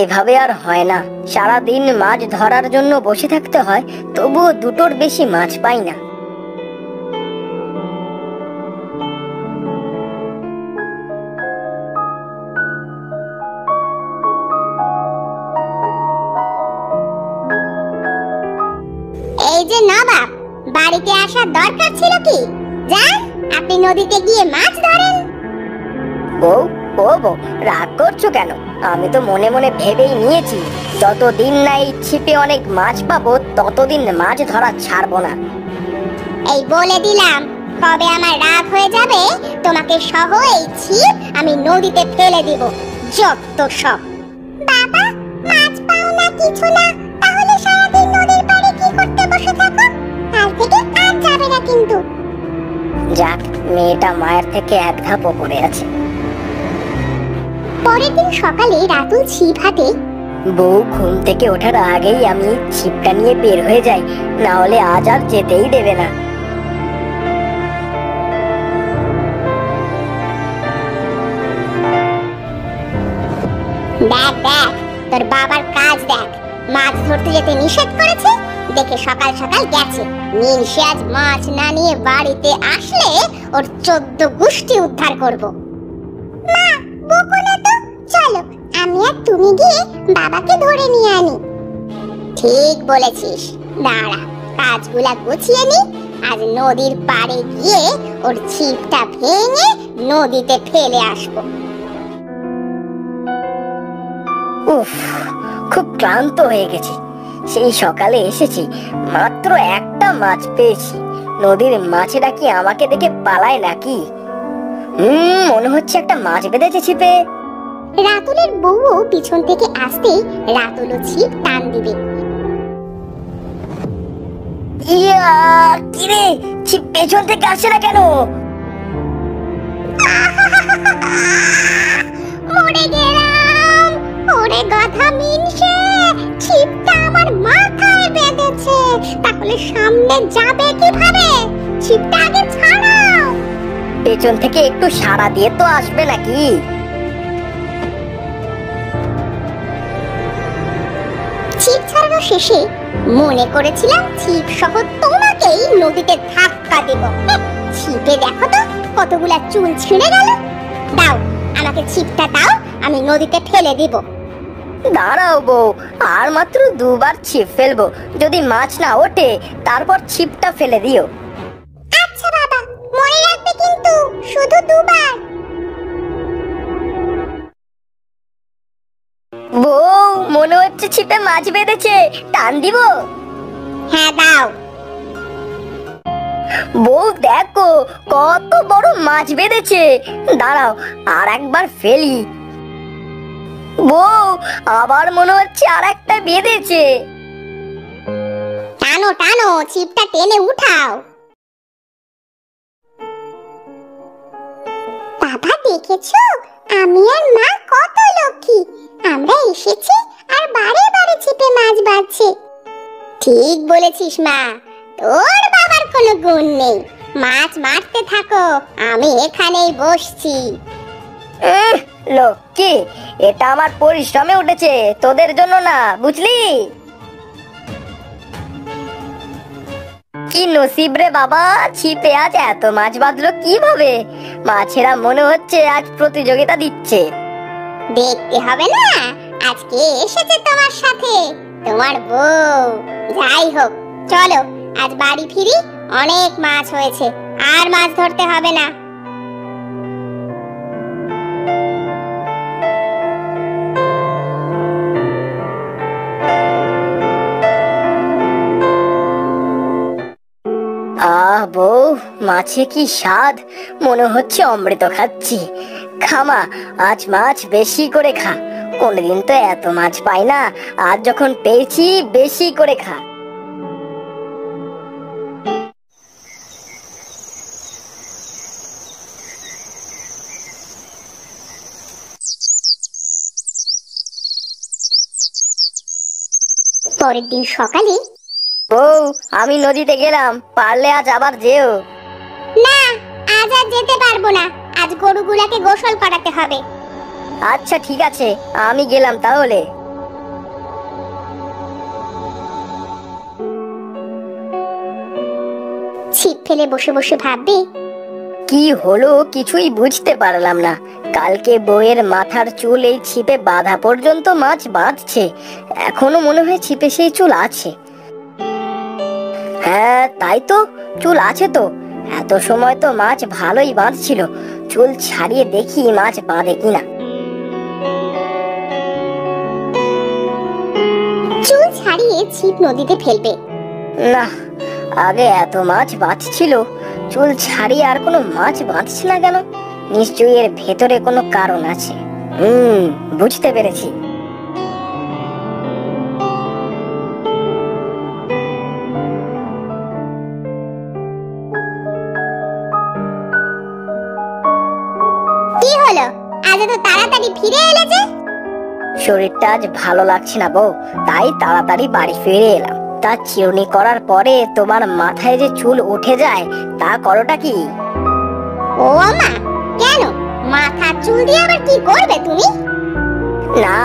এভাবে আর হয় না, সারাদিন মাছ ধরার জন্য বসে থাকতে হয়, তবুও দুটোর বেশি মাছ পাই না। এই যে নবাব, বাড়িতে আসার দরকার ছিল কি? যান, আপনি নদীতে গিয়ে মাছ ধরেন। বউ, ও বউ, রাগ করছো কেন? আমি তো মনে মনে ভেবেই নিয়েছি, যতদিন না এই ছিপে অনেক মাছ পাবো ততদিন মাছ ধরা ছাড়বো না। এই বলে দিলাম, কবে আমার রাগ হয়ে যাবে তোমাকে সহ এই ছিপ আমি নদীতে ফেলে দিব। যত সব। বাবা, মাছ পাও না কিছু না, তাহলে সারাদিন নদীর পাড়ে কি করতে বসে থাকো? কাল থেকে আর যাবে না কিন্তু। যাক, মেয়েটা মায়ের থেকে এক ধাপ ওপরে আছে। পরের দিন সকালে রাতুল ছিপ হাতে। বউ ঘুম থেকে ওঠার আগেই আমি ছিপটা নিয়ে বের হয়ে যাই, না হলে আজ আর যেতেই দেবে না। দেখ দেখ, তোর বাবার কাজ দেখ। মাছ ধরতে যেতে নিষেধ করেছে, দেখে সকাল সকাল গেছে। মিনসে আজ মাছ না নিয়ে বাড়িতে আসলে ওর 14 গোষ্ঠী উদ্ধার করব। মা, বকো না তো, চলো আমি আর তুমি গিয়ে বাবাকে ধরে নিয়ে আনি। ঠিক বলেছিস, দাঁড়া কাজগুলা গুছিয়ে নি। আজ নদীর পাড়ে গিয়ে ওর ছিপটা ভেঙে নদীতে ফেলে আসবো। উফ, খুব ক্লান্ত হয়ে গেছি। সেই সকালে এসেছি, মাত্র একটা মাছ পেয়েছি। নদীর মাছেরা কি আমাকে দেখে পালায় নাকি? মনে হচ্ছে একটা মাছ বেঁধেছে ছিপে। রাতুলের বউও পিছন থেকে আসতে রাতুলও ছিপ টান দিবে। ইয়া, কিরে, ছিপ পেছন থেকে আসছে না কেন? মরে গেলাম। ওরে গাধা মিনসে, ছিপটা আমার মাথায় বেঁধেছে। তাহলে সামনে যাবে কিভাবে? ছিপটা আগে ছাড়াও। পেছন থেকে একটু সাড়া দিয়ে তো আসবে নাকি? ছিপ ছাড়ানো শেষে মনে করেছিলাম ছিপ সহ তোমাকেই নদীতে ধাক্কা দেব। ছিপে দেখো তো কতগুলা চুল ছিঁড়ে গেল। দাও, আমাকে ছিপটা দাও, আমি নদীতে ফেলে দিব। দাঁড়াও বউ, আর মাত্র দুবার ছিপ ফেলবো। যদি মাছ না ওঠে তারপর ছিপটা ফেলে দিও। আচ্ছা বাবা, মনে রাখবে কিন্তু, শুধু দুবার। বউ, মনে হচ্ছে ছিপে মাছ বেঁধেছে, টান দিব? হ্যাঁ দাও। বউ দেখো কত বড় মাছ বেঁধেছে। দাঁড়াও, আর একবার ফেলি। বউ, আবার মনে হচ্ছে আর একটা বেঁধেছে। টানো টানো, ছিপটা টেনে উঠাও। বাবা দেখেছো, আমি আর মা কত লক্ষ্মী। আমরা এসেছি আর বারে বারে ছিপে মাছ বাঁধছে। ঠিক বলেছিস মা, তোর বাবার কোনো গুণ নেই। মাছ মারতে থাকো, আমি এখানেই বসছি। লক্ষ্মী, এটা আমার পরিশ্রমে উঠেছে, তোদের জন্য না, বুঝলি? কি নসিব রে বাবা, ছিপে আজ এত মাছ বাঁধলো কিভাবে? মাছেরা মনে হচ্ছে আজ প্রতিযোগিতা দিচ্ছে। দেখতে হবে না, আজকে এসেছে তোমার সাথে তোমার বউ। যাই হোক, চলো আজ বাড়ি ফিরি। অনেক মাছ হয়েছে, আর মাছ ধরতে হবে না। বউ, মাছে কি স্বাদ, মনে হচ্ছে অমৃত খাচ্ছি। খামা, আজ মাছ বেশি করে খা। কোনদিন তো এত মাছ পাই না, আজ যখন পেয়েছি বেশি করে খা। পরের দিন সকালে, বউ, আমি নদীতে গেলাম, পারলে আজ আবার যেও। না, আজ আর যেতে পারবো না। আজ গরুগুলাকে গোসল করাতে হবে। আচ্ছা ঠিক আছে, আমি গেলাম তাহলে। ছিপ ফেলে বসে বসে ভাববে, কি হলো কিছুই বুঝতে পারলাম না। কালকে বউয়ের মাথার চুল এই ছিপে বাঁধা পর্যন্ত মাছ বাঁধছে, এখনো মনে হয় ছিপে সেই চুল আছে। হ্যাঁ তাই তো, চুল আছে তো। এত সময় তো মাছ ভালোই বাঁধছিল, চুল ছাড়িয়ে দেখি মাছ বাঁধে কিনা। চুল ছাড়িয়ে ছিপ নদীতে ফেলবে। না, আগে এত মাছ বাঁধছিল, চুল ছাড়িয়ে আর কোনো মাছ বাঁধছে না কেন? নিশ্চয়ই এর ভেতরে কোনো কারণ আছে। বুঝতে পেরেছি। কি হলো, আজ এত তাড়াতাড়ি ফিরে এলে যে? শরীরটা আজ ভালো লাগছে না বউ, তাই তাড়াতাড়ি বাড়ি ফিরে এলাম। তা চিরুনি করার পরে তোমার মাথায় যে চুল উঠে যায়, তা করোটা কি? ও মা, কেন মাথার চুল দিয়ে আবার কি করবে তুমি? না,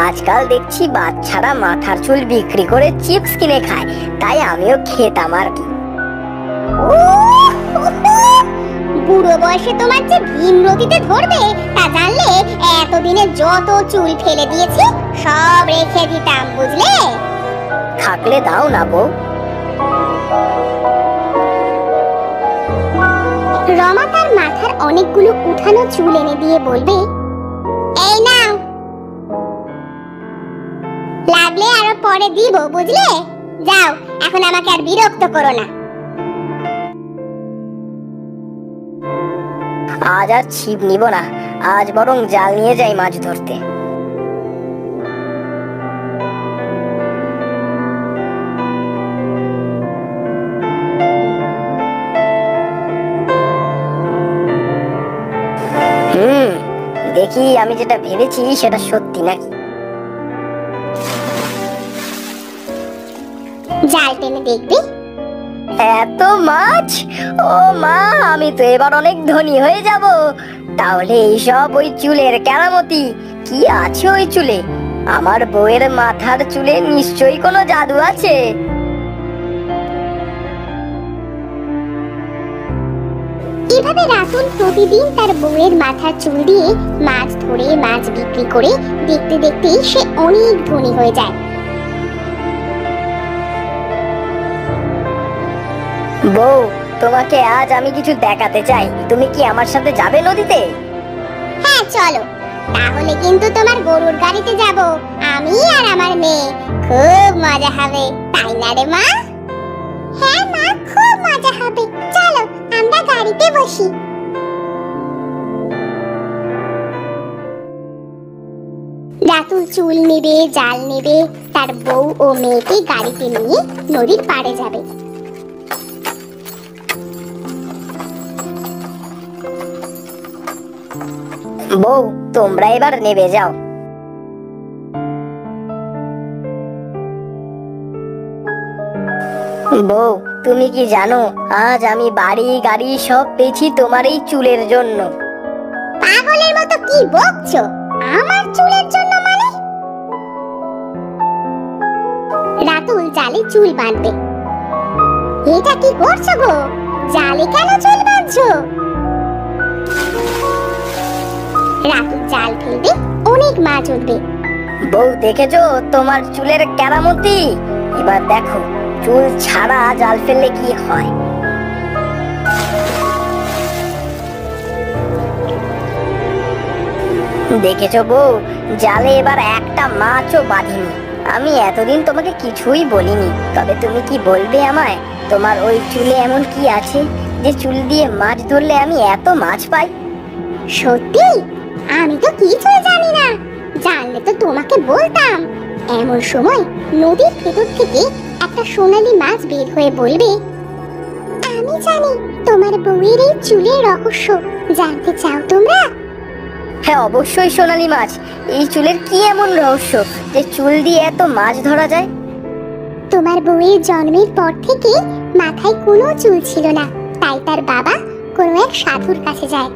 আজকাল দেখছি বাচ্চারা মাথার চুল বিক্রি করে চিপস কিনে খায়, তাই আমিও খেতাম আর কি। বুড়ো বয়সে তোমার যে ভীমরতিতে ধরবে তা জানলে এতদিনে যত চুল ফেলে দিয়েছি সব রেখে দিতাম, বুঝলে? থাকলে দাও না বউ। রমা তার মাথার অনেকগুলো উঠানো চুল এনে দিয়ে বলবে, এই নাও, লাগলে আরো পরে দিব, বুঝলে? যাও, এখন আমাকে আর বিরক্ত করো না। আজ আর ছিপ নিব না, আজ বরং জাল নিয়ে যাই মাছ ধরতে। দেখি আমি যেটা ভেবেছি সেটা সত্যি নাকি। জাল টেনে দেখবে, এত মাছ! ও মা, আমি তো এবার অনেক ধনী হয়ে যাব। তাহলে এইসব ওই চুলের কেরামতি। কি আছে ওই চুলে? আমার বউয়ের মাথার চুলে নিশ্চয়ই কোনো জাদু আছে। এভাবে রাতুল প্রতিদিন তার বউয়ের মাথার চুল দিয়ে মাছ ধরে মাছ বিক্রি করে দেখতে দেখতে সে অনেক ধনী হয়ে যায়। বউ, তোমাকে আজ আমি কিছু দেখাতে চাই, তুমি কি আমার সাথে যাবে নদীতে? হ্যাঁ চলো, তাহলে কিন্তু তোমার গরুর গাড়িতে যাব আমি আর আমার মেয়ে। খুব মজা হবে, তাই না রে মা? হ্যাঁ মা, খুব মজা হবে, চলো আমরা গাড়িতে বসি। রাতুল চুল নেবে, জাল নেবে, তার বউ ও মেয়েকে গাড়িতে নিয়ে নদীর পাড়ে যাবে। বউ, তোমরা এবার নেবে যাও। বউ, তুমি কি জানো আজ আমি বাড়ি গাড়ি সব পেয়েছি তোমার এই চুলের জন্য। পাগলের মতো কি বকছো? আমার চুলের জন্য মানে? রাতুল জালে চুল বাঁধবে। এটা কি করছো গো? জালে কেন চুল বাঁধছো? রাতুল জাল ফেলবে, অনেক মাছ উঠবে। বউ, দেখেছো তোমার চুলের কেরামতি? এবার দেখো চুল ছাড়া জাল ফেললে কি হয়। দেখেছো বউ, জালে এবার একটা মাছও বাঁধিনি। আমি এতদিন তোমাকে কিছুই বলিনি, তবে তুমি কি বলবে আমায়? তোমার ওই চুলে এমন কি আছে যে চুল দিয়ে মাছ ধরলে আমি এত মাছ পাই? সত্যি? আমি তো কিছুই জানি না, জানলে তো তোমাকে বলতাম। এমন সময় নদীর ভেতর থেকে একটা সোনালী মাছ বের হয়ে বলবে, আমি জানি তোমার বউয়ের এই চুলের রহস্য, জানতে চাও তোমরা? হ্যাঁ অবশ্যই সোনালী মাছ, এই চুলের কি এমন রহস্য যে চুল দিয়ে এত মাছ ধরা যায়? তোমার বউয়ের জন্মের পর থেকে মাথায় কোনো চুল ছিল না, তাই তার বাবা কোনো এক সাধুর কাছে যায়।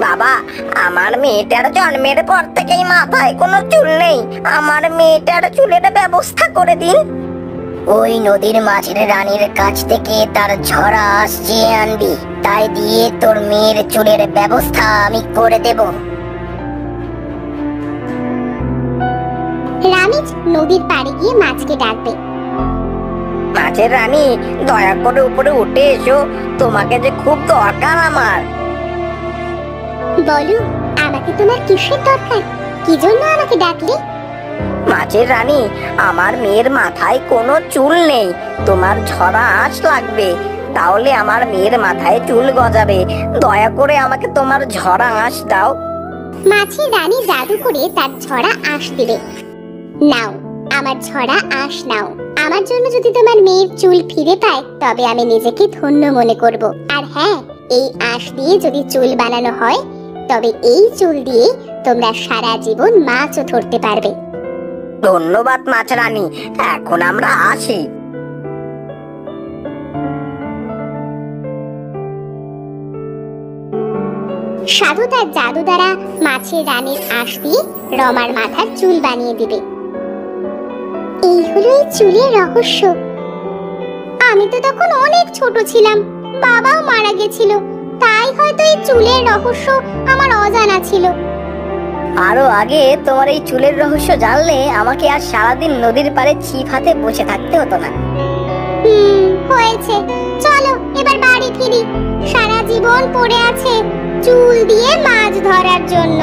বাবা, আমার মেয়েটার জন্মের পর থেকেই মাথায় কোনো চুল নেই, আমার মেয়েটার চুলের ব্যবস্থা করে দিন। ওই নদীর মাছের রানীর কাছ থেকে তার ঝরা আসছে আনবি, তাই দিয়ে তোর মেয়ের চুলের ব্যবস্থা আমি করে দেব। রামিজ নদীর পাড়ে গিয়ে মাছকে ডাকবে। মাছের রানী, দয়া করে উপরে উঠে এসো, তোমাকে যে খুব দরকার আমার। বলো, আমাকে তোমার কিসের দরকার? কি জন্য আমাকে ডাকলে? মাছের রানী, আমার মেয়ের মাথায় কোনো চুল নেই, তোমার ঝরা আঁশ লাগবে, তাহলে আমার মেয়ের মাথায় চুল গজাবে। দয়া করে আমাকে তোমার ঝরা আঁশ দাও। মাছের রানী জাদু করে তার ঝরা আঁশ দিবে। নাও, আমার ঝরা আঁশ নাও। আমার জন্য যদি তোমার মেয়ের চুল ফিরে পায় তবে আমি নিজেকে ধন্য মনে করব। আর হ্যাঁ, এই আঁশ দিয়ে যদি চুল বানানো হয় তবে এই চুল দিয়ে তোমরা সারা জীবন মাছও ধরতে পারবে। ধন্যবাদ মাছ রানী, এখন আমরা আসি। সাধু তার জাদু দ্বারা মাছের রানীর আঁশ দিয়ে রমার মাথার চুল বানিয়ে দিবে। এই হলো এই চুলের রহস্য। আমি তো তখন অনেক ছোট ছিলাম, বাবাও মারা গেছিল, তাই হয়তো এই চুলের রহস্য আমার অজানা ছিল। আরো আগে তোমার এই চুলের রহস্য জানলে আমাকে আর সারাদিন নদীর পাড়ে ছিপ হাতে বসে থাকতে হতো না। হয়েছে, চলো এবার বাড়ি ফিরি। সারা জীবন পড়ে আছে চুল দিয়ে মাছ ধরার জন্য।